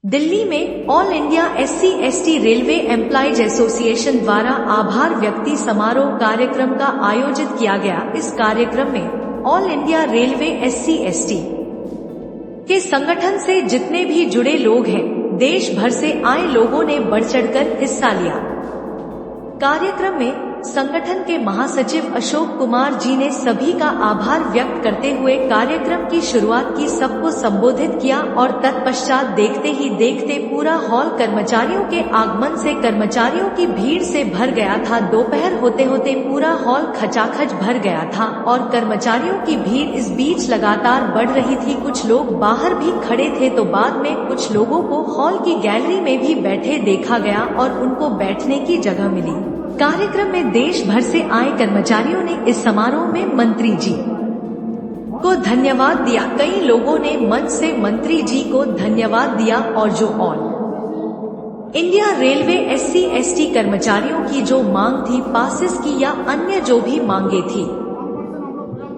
दिल्ली में all India SC/ST railway employees association द्वारा आभार व्यक्ति समारोह कार्यक्रम का आयोजित किया गया। इस कार्यक्रम में ऑल इंडिया रेलवे SC/ST के संगठन से जितने भी जुड़े लोग हैं, देश भर से आए लोगों ने बढ़ चढ़कर हिस्सा लिया। कार्यक्रम में संगठन के महासचिव अशोक कुमार जी ने सभी का आभार व्यक्त करते हुए कार्यक्रम की शुरुआत की, सबको संबोधित किया और तत्पश्चात देखते ही देखते पूरा हॉल कर्मचारियों के आगमन से कर्मचारियों की भीड़ से भर गया था। दोपहर होते होते पूरा हॉल खचाखच भर गया था और कर्मचारियों की भीड़ इस बीच लगातार बढ़ रही थी। कुछ लोग बाहर भी खड़े थे तो बाद में कुछ लोगों को हॉल की गैलरी में भी बैठे देखा गया और उनको बैठने की जगह मिली। कार्यक्रम में देश भर से आए कर्मचारियों ने इस समारोह में मंत्री जी को धन्यवाद दिया। कई लोगों ने मंच से मंत्री जी को धन्यवाद दिया और जो ऑल इंडिया रेलवे SC/ST कर्मचारियों की जो मांग थी, पासेस की या अन्य जो भी मांगे थी,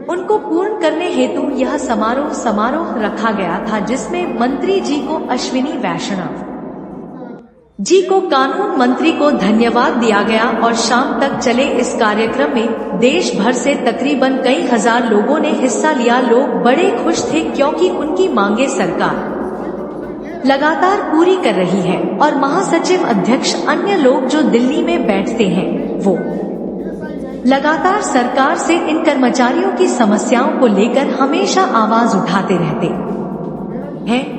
उनको पूर्ण करने हेतु यह समारोह रखा गया था, जिसमें मंत्री जी को अश्विनी वैष्णव जी को कानून मंत्री को धन्यवाद दिया गया और शाम तक चले इस कार्यक्रम में देश भर से तकरीबन कई हजार लोगों ने हिस्सा लिया। लोग बड़े खुश थे क्योंकि उनकी मांगे सरकार लगातार पूरी कर रही है और महासचिव, अध्यक्ष, अन्य लोग जो दिल्ली में बैठते हैं, वो लगातार सरकार से इन कर्मचारियों की समस्याओं को लेकर हमेशा आवाज उठाते रहते हैं।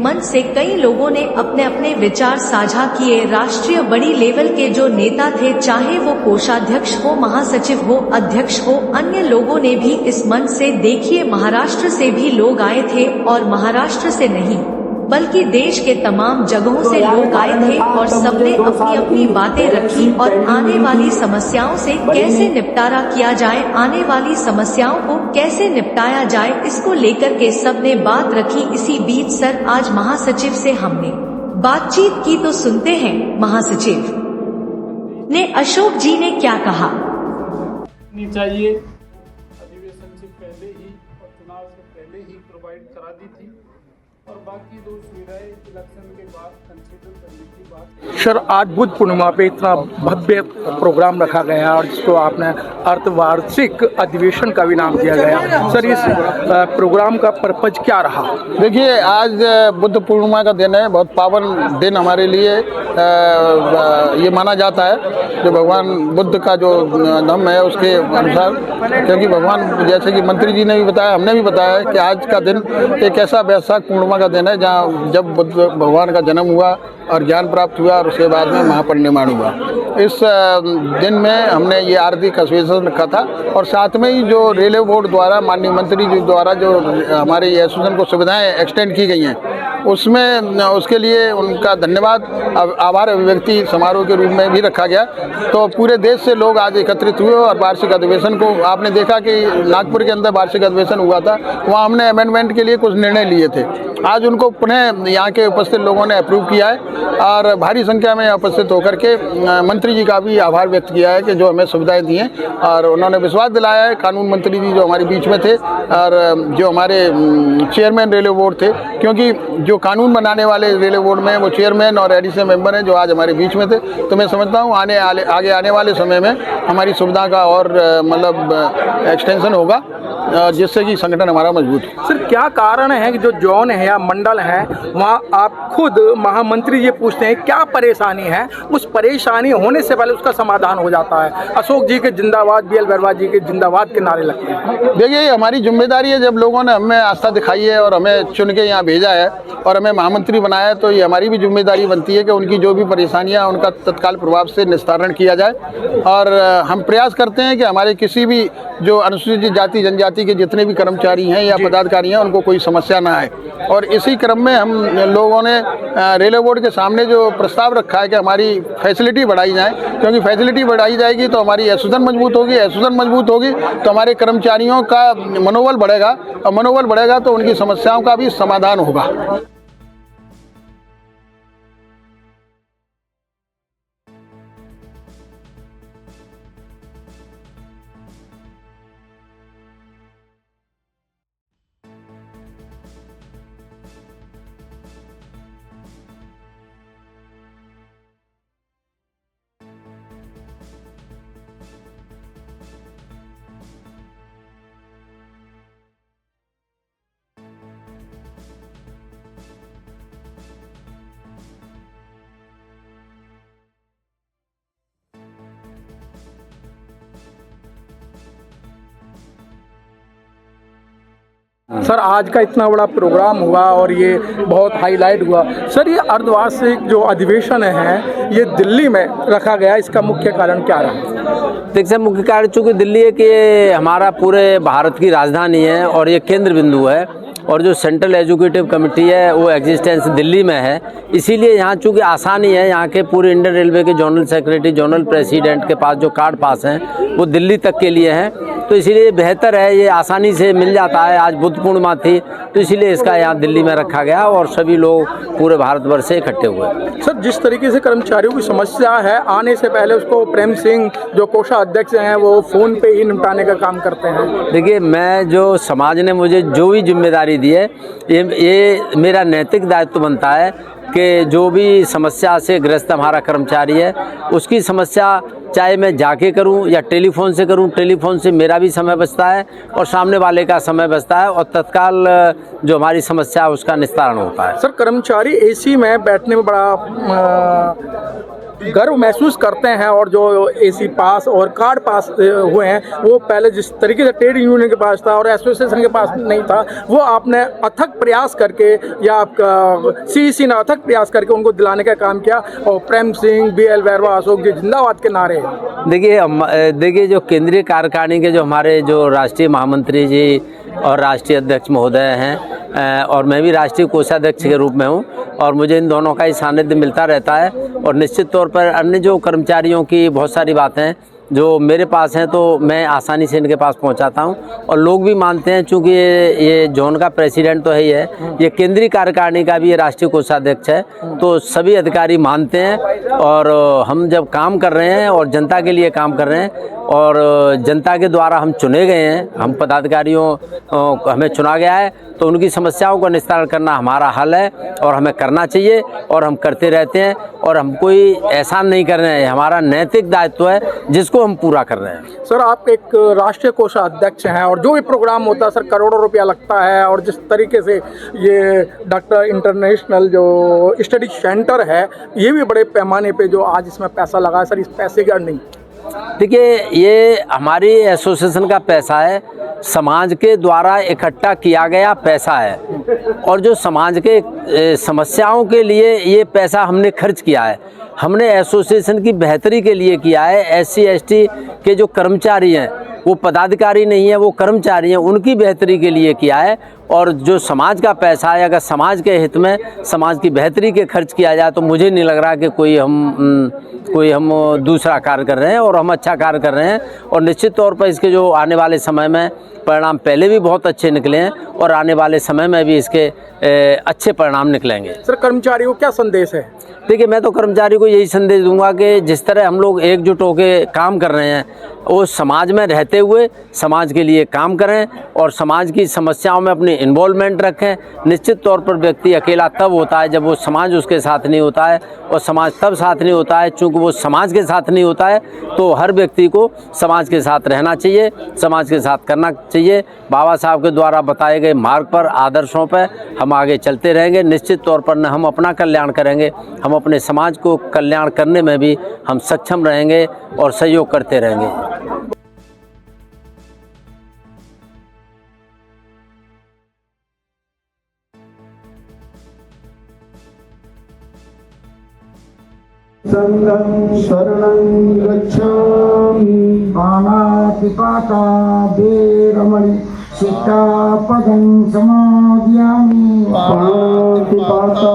मंच से कई लोगों ने अपने अपने विचार साझा किए। राष्ट्रीय बड़ी लेवल के जो नेता थे, चाहे वो कोषाध्यक्ष हो, महासचिव हो, अध्यक्ष हो, अन्य लोगों ने भी इस मंच से, देखिए महाराष्ट्र से भी लोग आए थे और महाराष्ट्र से नहीं बल्कि देश के तमाम जगहों से लोग आए थे और सबने अपनी अपनी बातें रखी और आने वाली समस्याओं से कैसे निपटारा किया जाए, आने वाली समस्याओं को कैसे निपटाया जाए, इसको लेकर के सबने बात रखी। इसी बीच सर, आज महासचिव से हमने बातचीत की तो सुनते हैं महासचिव ने अशोक जी ने क्या कहा। चाहिए अधिवेशन से पहले ही और चुनाव से पहले ही प्रोवाइड करा दी थी और बाकी दो सुविधाएं इलेक्शन के बाद कंसीडर करने की बात। सर, आज बुद्ध पूर्णिमा पे इतना भव्य प्रोग्राम रखा गया है और जिसको आपने अर्धवार्षिक अधिवेशन का भी नाम दिया गया। सर, इस प्रोग्राम का पर्पज क्या रहा? देखिए, आज बुद्ध पूर्णिमा का दिन है, बहुत पावन दिन हमारे लिए ये माना जाता है जो भगवान बुद्ध का जो धम्म है उसके अनुसार, क्योंकि भगवान, जैसे कि मंत्री जी ने भी बताया, हमने भी बताया कि आज का दिन एक ऐसा वैशाख पूर्णिमा का दिन है जहाँ जब बुद्ध भगवान का जन्म हुआ और ज्ञान प्राप्त हुआ और उसके बाद में महापरिनिर्वाण हुआ। इस दिन में हमने ये आरती का अधिवेशन रखा था और साथ में ही जो रेलवे बोर्ड द्वारा, माननीय मंत्री जी द्वारा जो हमारे एसोसिएशन को सुविधाएं एक्सटेंड की गई हैं, उसमें उसके लिए उनका धन्यवाद, आभार अभिव्यक्ति समारोह के रूप में भी रखा गया। तो पूरे देश से लोग आज एकत्रित हुए और वार्षिक अधिवेशन को, आपने देखा कि नागपुर के अंदर वार्षिक अधिवेशन हुआ था, वहाँ हमने अमेंडमेंट के लिए कुछ निर्णय लिए थे। आज उनको पुनः यहाँ के उपस्थित लोगों ने अप्रूव किया है और भारी संख्या में उपस्थित होकर के मंत्री जी का भी आभार व्यक्त किया है कि जो हमें सुविधाएं दी हैं और उन्होंने विश्वास दिलाया है। कानून मंत्री जी जो हमारे बीच में थे और जो हमारे चेयरमैन रेलवे बोर्ड थे, क्योंकि जो कानून बनाने वाले रेलवे बोर्ड में वो चेयरमैन और एडिशनल मेंबर हैं जो आज हमारे बीच में थे, तो मैं समझता हूँ आगे आने वाले समय में हमारी सुविधा का और मतलब एक्सटेंशन होगा जिससे कि संगठन हमारा मजबूत हो। सर, क्या कारण है कि जो जोन है या मंडल है वहाँ आप खुद महामंत्री जी पूछते हैं क्या परेशानी है, उस परेशानी होने से पहले उसका समाधान हो जाता है। अशोक जी के जिंदाबाद, BL वर्मा जी के जिंदाबाद के नारे लगते हैं। देखिए, हमारी जिम्मेदारी है, जब लोगों ने हमें आस्था दिखाई है और हमें चुन के यहाँ भेजा है और हमें महामंत्री बनाया है, तो ये हमारी भी जिम्मेदारी बनती है कि उनकी जो भी परेशानियाँ उनका तत्काल प्रभाव से निस्तारण किया जाए। और हम प्रयास करते हैं कि हमारे किसी भी जो अनुसूचित जाति जनजाति के जितने भी कर्मचारी हैं या पदाधिकारी हैं उनको कोई समस्या ना आए। और इसी क्रम में हम लोगों ने रेलवे बोर्ड के सामने जो प्रस्ताव रखा है कि हमारी फैसिलिटी बढ़ाई जाए, क्योंकि फैसिलिटी बढ़ाई जाएगी तो हमारी एसोसिएशन मजबूत होगी, एसोसिएशन मजबूत होगी तो हमारे कर्मचारियों का मनोबल बढ़ेगा और मनोबल बढ़ेगा तो उनकी समस्याओं का भी समाधान होगा। सर आज का इतना बड़ा प्रोग्राम हुआ और ये बहुत हाईलाइट हुआ। सर ये अर्धवार्षिक जो अधिवेशन है ये दिल्ली में रखा गया, इसका मुख्य कारण क्या रहा? देखिए मुख्य कारण चूँकि दिल्ली है कि ये हमारा पूरे भारत की राजधानी है और ये केंद्र बिंदु है और जो सेंट्रल एजुकेटिव कमेटी है वो एग्जिस्टेंस दिल्ली में है, इसीलिए यहाँ चूँकि आसानी है, यहाँ के पूरे इंडियन रेलवे के जोनल सेक्रेटरी जोनल प्रेसिडेंट के पास जो कार्ड पास हैं वो दिल्ली तक के लिए हैं, तो इसीलिए बेहतर है, ये आसानी से मिल जाता है। आज बुद्ध पूर्णिमा थी तो इसीलिए इसका यहाँ दिल्ली में रखा गया और सभी लोग पूरे भारतवर्ष से इकट्ठे हुए। सर जिस तरीके से कर्मचारियों की समस्या है, आने से पहले उसको प्रेम सिंह जो कोषाध्यक्ष हैं वो फ़ोन पे ही निपटाने का काम करते हैं। देखिए मैं जो समाज ने मुझे जो भी जिम्मेदारी दी है ये मेरा नैतिक दायित्व बनता है कि जो भी समस्या से ग्रस्त हमारा कर्मचारी है उसकी समस्या चाहे मैं जाके करूं या टेलीफोन से करूं, टेलीफोन से मेरा भी समय बचता है और सामने वाले का समय बचता है और तत्काल जो हमारी समस्या है उसका निस्तारण होता है। सर कर्मचारी एसी में बैठने में बड़ा गर्व महसूस करते हैं और जो एसी पास और कार्ड पास हुए हैं वो पहले जिस तरीके से ट्रेड यूनियन के पास था और एसोसिएशन के पास नहीं था, वो आपने अथक प्रयास करके या आपका सीईसी ने अथक प्रयास करके उनको दिलाने का काम किया और प्रेम सिंह, बीएल बैरवा, अशोक जी जिंदाबाद के नारे। देखिए जो केंद्रीय कार्यकारिणी के जो हमारे जो राष्ट्रीय महामंत्री जी और राष्ट्रीय अध्यक्ष महोदय हैं और मैं भी राष्ट्रीय कोषाध्यक्ष के रूप में हूं और मुझे इन दोनों का ही सानिध्य मिलता रहता है और निश्चित तौर पर अन्य जो कर्मचारियों की बहुत सारी बातें जो मेरे पास हैं तो मैं आसानी से इनके पास पहुंचाता हूं और लोग भी मानते हैं, चूँकि ये जोन का प्रेसिडेंट तो है ही है, ये केंद्रीय कार्यकारिणी का भी ये राष्ट्रीय कोषाध्यक्ष है, तो सभी अधिकारी मानते हैं और हम जब काम कर रहे हैं और जनता के लिए काम कर रहे हैं और जनता के द्वारा हम चुने गए हैं, हम पदाधिकारियों हमें चुना गया है तो उनकी समस्याओं का निस्तारण करना हमारा हल है और हमें करना चाहिए और हम करते रहते हैं और हम कोई एहसान नहीं कर रहे हैं, हमारा नैतिक दायित्व है जिसको हम पूरा कर रहे हैं। सर आप एक राष्ट्रीय कोषाध्यक्ष हैं और जो भी प्रोग्राम होता है सर करोड़ों रुपया लगता है और जिस तरीके से ये डॉक्टर इंटरनेशनल जो स्टडी सेंटर है ये भी बड़े पैमाने पे जो आज इसमें पैसा लगा है, सर इस पैसे की अर्निंग? देखिए ये हमारी एसोसिएशन का पैसा है, समाज के द्वारा इकट्ठा किया गया पैसा है और जो समाज के समस्याओं के लिए ये पैसा हमने खर्च किया है, हमने एसोसिएशन की बेहतरी के लिए किया है। एससी एसटी के जो कर्मचारी हैं वो पदाधिकारी नहीं है, वो कर्मचारी हैं, उनकी बेहतरी के लिए किया है और जो समाज का पैसा है अगर समाज के हित में समाज की बेहतरी के खर्च किया जाए तो मुझे नहीं लग रहा कि कोई हम दूसरा कार्य कर रहे हैं और हम अच्छा कार्य कर रहे हैं और निश्चित तौर पर इसके जो आने वाले समय में परिणाम पहले भी बहुत अच्छे निकले हैं और आने वाले समय में भी इसके अच्छे परिणाम निकलेंगे। सर कर्मचारियों को क्या संदेश है? देखिए मैं तो कर्मचारी को यही संदेश दूंगा कि जिस तरह हम लोग एकजुट होकर काम कर रहे हैं वो समाज में रहते हुए समाज के लिए काम करें और समाज की समस्याओं में अपनी इन्वॉल्वमेंट रखें। निश्चित तौर पर व्यक्ति अकेला तब होता है जब वो समाज उसके साथ नहीं होता है और समाज तब साथ नहीं होता है चूँकि वो समाज के साथ नहीं होता है, तो हर व्यक्ति को समाज के साथ रहना चाहिए, समाज के साथ करना चाहिए। बाबा साहब के द्वारा बताए गए मार्ग पर, आदर्शों पर हम आगे चलते रहेंगे। निश्चित तौर पर न हम अपना कल्याण करेंगे, हम अपने समाज को कल्याण करने में भी हम सक्षम रहेंगे और सहयोग करते रहेंगे। संगं शरणं गच्छामि पाणातिपाता वेरमणि सिक्खापदं समादयामि पाणातिपाता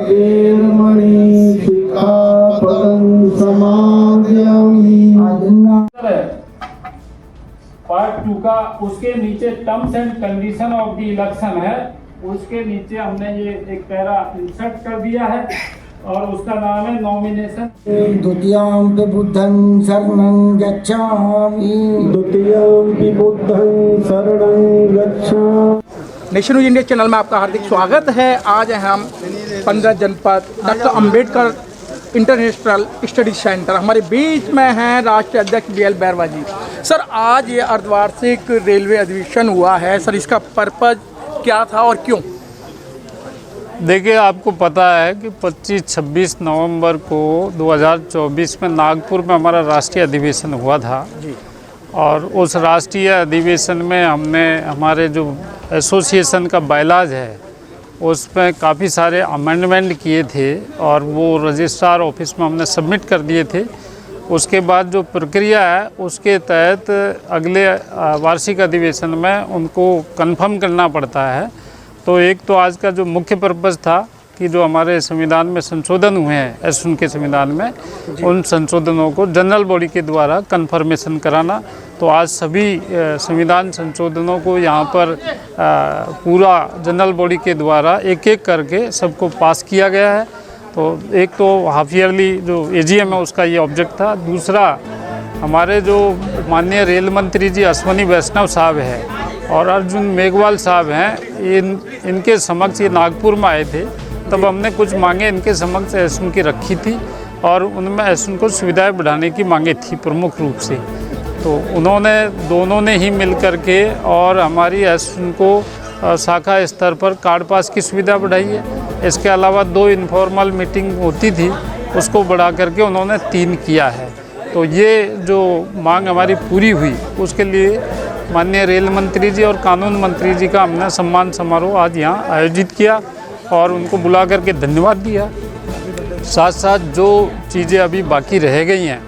वेरमणि सिक्खापदं समादयामि। पार्ट 2 का उसके नीचे terms and condition of the election है, उसके नीचे हमने ये एक पैरा इंसर्ट कर दिया है और उसका नाम है नॉमिनेशन। द्वितीयं बुद्धं शरणं गच्छामि द्वितीयं बुद्धं शरणं गच्छामि। नेशन न्यूज इंडिया चैनल में आपका हार्दिक स्वागत है। आज हम 15 जनपद doctor Ambedkar international study centre, हमारे बीच में हैं राष्ट्रीय अध्यक्ष बीएल बैरवा जी। सर आज ये अर्धवार्षिक रेलवे अधिवेशन हुआ है, सर इसका पर्पज क्या था और क्यों? देखिए आपको पता है कि 25-26 नवंबर को 2024 में नागपुर में हमारा राष्ट्रीय अधिवेशन हुआ था जी। और उस राष्ट्रीय अधिवेशन में हमने हमारे जो एसोसिएशन का बायलाज है उसमें काफ़ी सारे अमेंडमेंट किए थे और वो रजिस्ट्रार ऑफिस में हमने सबमिट कर दिए थे। उसके बाद जो प्रक्रिया है उसके तहत अगले वार्षिक अधिवेशन में उनको कंफर्म करना पड़ता है। तो एक तो आज का जो मुख्य पर्पज़ था कि जो हमारे संविधान में संशोधन हुए हैं एसुन के संविधान में, उन संशोधनों को जनरल बॉडी के द्वारा कन्फर्मेशन कराना। तो आज सभी संविधान संशोधनों को यहाँ पर पूरा जनरल बॉडी के द्वारा एक एक करके सबको पास किया गया है। तो एक तो हाफ ईयरली जो एजीएम है उसका ये ऑब्जेक्ट था। दूसरा, हमारे जो माननीय रेल मंत्री जी अश्वनी वैष्णव साहब हैं और अर्जुन मेघवाल साहब हैं, इनके समक्ष ये नागपुर में आए थे, तब हमने कुछ मांगे इनके समक्ष एसुन की रखी थी और उनमें एसुन को सुविधाएं बढ़ाने की मांगे थी प्रमुख रूप से। तो उन्होंने दोनों ने ही मिल कर के और हमारी एसुन को शाखा स्तर पर कार्ड पास की सुविधा बढ़ाई है। इसके अलावा 2 इनफॉर्मल मीटिंग होती थी उसको बढ़ा करके उन्होंने 3 किया है। तो ये जो मांग हमारी पूरी हुई उसके लिए माननीय रेल मंत्री जी और कानून मंत्री जी का हमने सम्मान समारोह आज यहाँ आयोजित किया और उनको बुला करके धन्यवाद दिया। साथ साथ जो चीज़ें अभी बाकी रह गई हैं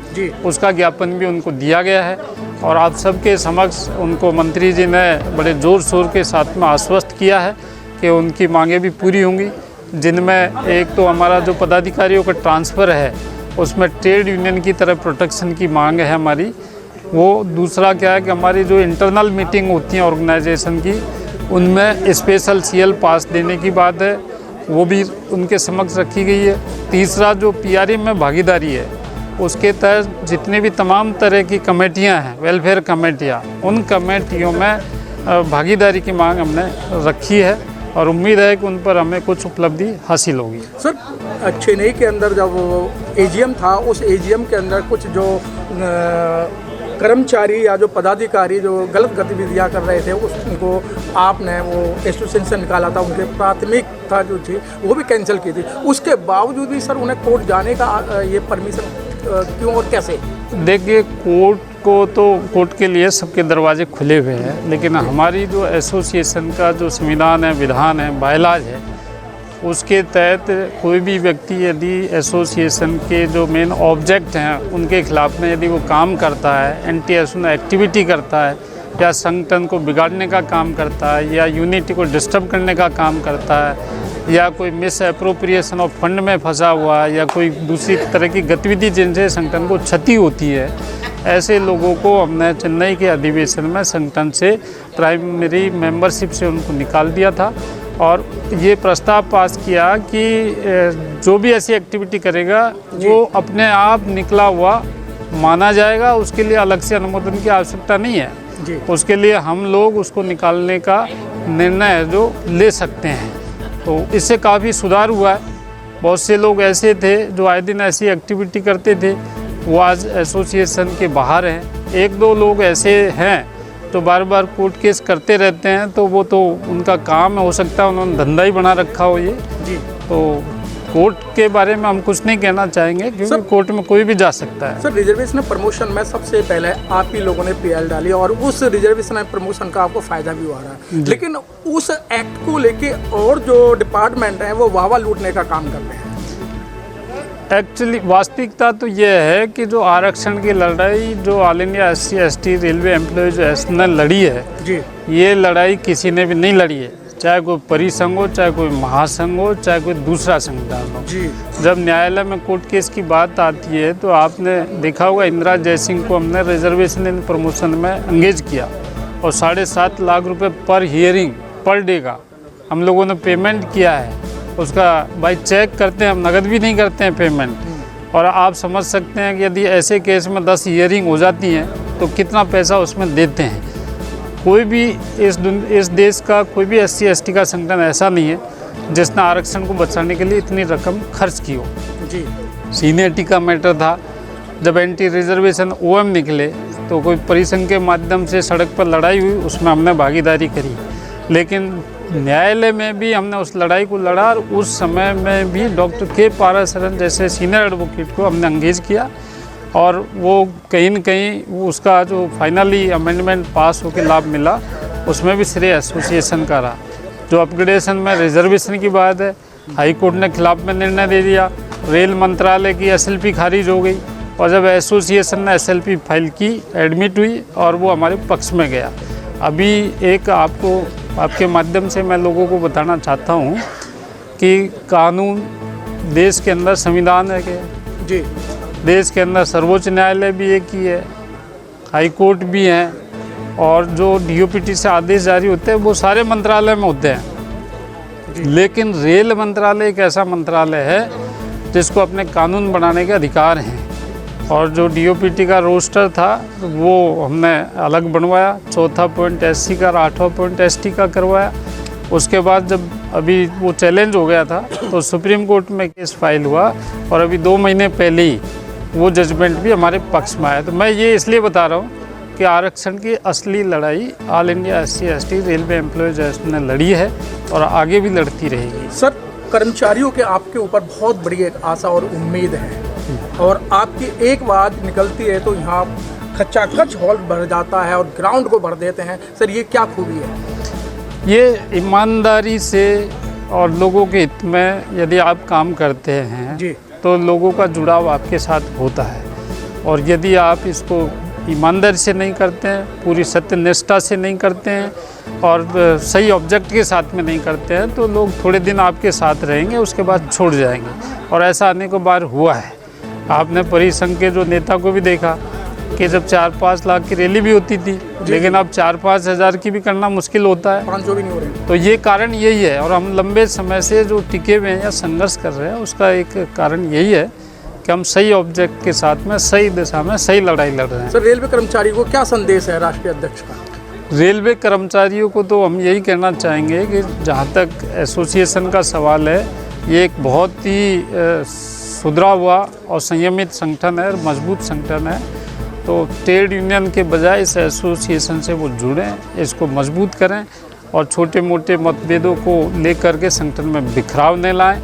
उसका ज्ञापन भी उनको दिया गया है और आप सबके समक्ष उनको मंत्री जी ने बड़े ज़ोर शोर के साथ में आश्वस्त किया है कि उनकी मांगें भी पूरी होंगी, जिनमें एक तो हमारा जो पदाधिकारियों का ट्रांसफ़र है उसमें ट्रेड यूनियन की तरफ प्रोटेक्शन की मांग है हमारी। वो दूसरा क्या है कि हमारी जो इंटरनल मीटिंग होती हैं ऑर्गेनाइजेशन की उनमें स्पेशल सीएल पास देने की बात है, वो भी उनके समक्ष रखी गई है। तीसरा, जो पीआरएम में भागीदारी है उसके तहत जितने भी तमाम तरह की कमेटियां हैं, वेलफेयर कमेटियां, उन कमेटियों में भागीदारी की मांग हमने रखी है और उम्मीद है कि उन पर हमें कुछ उपलब्धि हासिल होगी। सर, चेन्नई के अंदर जब एजीएम था उस एजीएम के अंदर कुछ जो कर्मचारी या जो पदाधिकारी जो गलत गतिविधियां कर रहे थे उनको आपने वो एसोसिएशन से निकाला था, उनके प्राथमिकता जो थी वो भी कैंसिल की थी। उसके बावजूद भी सर उन्हें कोर्ट जाने का ये परमिशन क्यों और कैसे? देखिए, कोर्ट के लिए सबके दरवाजे खुले हुए हैं, लेकिन हमारी जो एसोसिएशन का जो संविधान है, विधान है, बायलाज है, उसके तहत कोई भी व्यक्ति यदि एसोसिएशन के जो मेन ऑब्जेक्ट हैं उनके खिलाफ में यदि वो काम करता है, एंटी एसुन एक्टिविटी करता है या संगठन को बिगाड़ने का काम करता है या यूनिटी को डिस्टर्ब करने का काम करता है या कोई मिस एप्रोप्रिएशन ऑफ फंड में फंसा हुआ है या कोई दूसरी तरह की गतिविधि जिनसे संगठन को क्षति होती है, ऐसे लोगों को हमने चेन्नई के अधिवेशन में संगठन से प्राइमरी मेंबरशिप से उनको निकाल दिया था और ये प्रस्ताव पास किया कि जो भी ऐसी एक्टिविटी करेगा वो अपने आप निकला हुआ माना जाएगा, उसके लिए अलग से अनुमोदन की आवश्यकता नहीं है। उसके लिए हम लोग उसको निकालने का निर्णय जो ले सकते हैं। तो इससे काफ़ी सुधार हुआ है। बहुत से लोग ऐसे थे जो आए दिन ऐसी एक्टिविटी करते थे, वो आज एसोसिएशन के बाहर हैं। 1-2 लोग ऐसे हैं तो बार बार कोर्ट केस करते रहते हैं, तो वो तो उनका काम हो सकता है, उन्होंने धंधा ही बना रखा हो ये जी। तो कोर्ट के बारे में हम कुछ नहीं कहना चाहेंगे क्योंकि कोर्ट में कोई भी जा सकता है। सर, रिजर्वेशन प्रमोशन में सबसे पहले आप ही लोगों ने पीएल डाली और उस रिजर्वेशन प्रमोशन का आपको फायदा भी हुआ रहा है, लेकिन उस एक्ट को लेके और जो डिपार्टमेंट है वो वाहवा लूटने का काम कर रहे हैं। एक्चुअली वास्तविकता तो ये है कि जो आरक्षण की लड़ाई जो all India SC/ST railway employees association ने लड़ी है जी, ये लड़ाई किसी ने भी नहीं लड़ी है, चाहे कोई परिसंघ हो, चाहे कोई महासंघ हो, चाहे कोई दूसरा संगठन हो जी। जब न्यायालय में कोर्ट केस की बात आती है तो आपने देखा होगा इंदिरा जयसिंह को हमने रिजर्वेशन इन प्रमोशन में एंगेज किया और 7.5 लाख रुपए पर हियरिंग पर डे का हम लोगों ने पेमेंट किया है। उसका बाई चेक करते हैं, हम नगद भी नहीं करते हैं पेमेंट। और आप समझ सकते हैं कि यदि ऐसे केस में 10 हियरिंग हो जाती हैं तो कितना पैसा उसमें देते हैं। कोई भी इस देश का कोई भी SC/ST का संगठन ऐसा नहीं है जिसने आरक्षण को बचाने के लिए इतनी रकम खर्च की हो जी। सीनियरिटी का मैटर था, जब एंटी रिजर्वेशन OM निकले तो कोई परिसंघ के माध्यम से सड़क पर लड़ाई हुई, उसमें हमने भागीदारी करी, लेकिन न्यायालय में भी हमने उस लड़ाई को लड़ा और उस समय में भी डॉक्टर के पाराशरन जैसे सीनियर एडवोकेट को हमने एंगेज किया और वो कहीं न कहीं उसका जो फाइनली अमेंडमेंट पास होकर लाभ मिला उसमें भी श्रेय एसोसिएशन का रहा। जो अपग्रेडेशन में रिजर्वेशन की बात है, हाई कोर्ट ने खिलाफ में निर्णय दे दिया, रेल मंत्रालय की SLP खारिज हो गई और जब एसोसिएशन ने SLP फाइल की, एडमिट हुई और वो हमारे पक्ष में गया। अभी एक आपके माध्यम से मैं लोगों को बताना चाहता हूँ कि कानून देश के अंदर संविधान है क्या जी, देश के अंदर सर्वोच्च न्यायालय भी एक ही है, हाई कोर्ट भी हैं, और जो DOPT से आदेश जारी होते हैं वो सारे मंत्रालय में होते हैं। लेकिन रेल मंत्रालय एक ऐसा मंत्रालय है जिसको अपने कानून बनाने के अधिकार हैं, और जो DOPT का रोस्टर था वो हमने अलग बनवाया, 4था पॉइंट SC का और 8वां पॉइंट ST का करवाया। उसके बाद जब अभी वो चैलेंज हो गया था तो सुप्रीम कोर्ट में केस फाइल हुआ और अभी 2 महीने पहले ही वो जजमेंट भी हमारे पक्ष में आया। तो मैं ये इसलिए बता रहा हूँ कि आरक्षण की असली लड़ाई all India SC/ST railway employees ने लड़ी है और आगे भी लड़ती रहेगी। सर, कर्मचारियों के आपके ऊपर बहुत बड़ी एक आशा और उम्मीद है, और आपकी एक बात निकलती है तो यहाँ खचाखच हॉल भर जाता है और ग्राउंड को भर देते हैं। सर, ये क्या खूबी है? ये ईमानदारी से और लोगों के हित में यदि आप काम करते हैं जी, तो लोगों का जुड़ाव आपके साथ होता है, और यदि आप इसको ईमानदारी से नहीं करते हैं, पूरी सत्यनिष्ठा से नहीं करते हैं और सही ऑब्जेक्ट के साथ में नहीं करते हैं, तो लोग थोड़े दिन आपके साथ रहेंगे, उसके बाद छोड़ जाएंगे। और ऐसा अनेकों बार हुआ है। आपने परिसंघ के जो नेता को भी देखा कि जब 4-5 लाख की रैली भी होती थी, लेकिन अब 4-5 हज़ार की भी करना मुश्किल होता है। 5 भी नहीं हो रहे। तो ये कारण यही है, और हम लंबे समय से जो टिके हुए हैं या संघर्ष कर रहे हैं उसका एक कारण यही है कि हम सही ऑब्जेक्ट के साथ में सही दिशा में सही लड़ाई लड़ रहे हैं। सर, रेलवे कर्मचारी को क्या संदेश है राष्ट्रीय अध्यक्ष का? रेलवे कर्मचारियों को तो हम यही कहना चाहेंगे कि जहाँ तक एसोसिएशन का सवाल है, ये एक बहुत ही सुधरा हुआ और संयमित संगठन है, मजबूत संगठन है। तो ट्रेड यूनियन के बजाय इस एसोसिएशन से वो जुड़ें, इसको मजबूत करें और छोटे मोटे मतभेदों को लेकर के संगठन में बिखराव न लाएं,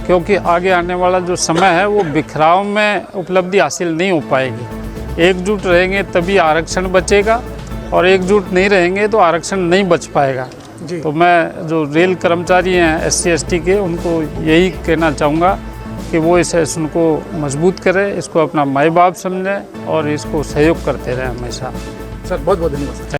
क्योंकि आगे आने वाला जो समय है वो बिखराव में उपलब्धि हासिल नहीं हो पाएगी। एकजुट रहेंगे तभी आरक्षण बचेगा, और एकजुट नहीं रहेंगे तो आरक्षण नहीं बच पाएगा जी। तो मैं जो रेल कर्मचारी हैं SC/ST के, उनको यही कहना चाहूँगा कि वो इस एसोसिएशन को मजबूत करें, इसको अपना माई बाप समझें और इसको सहयोग करते रहें हमेशा। सर, बहुत बहुत धन्यवाद।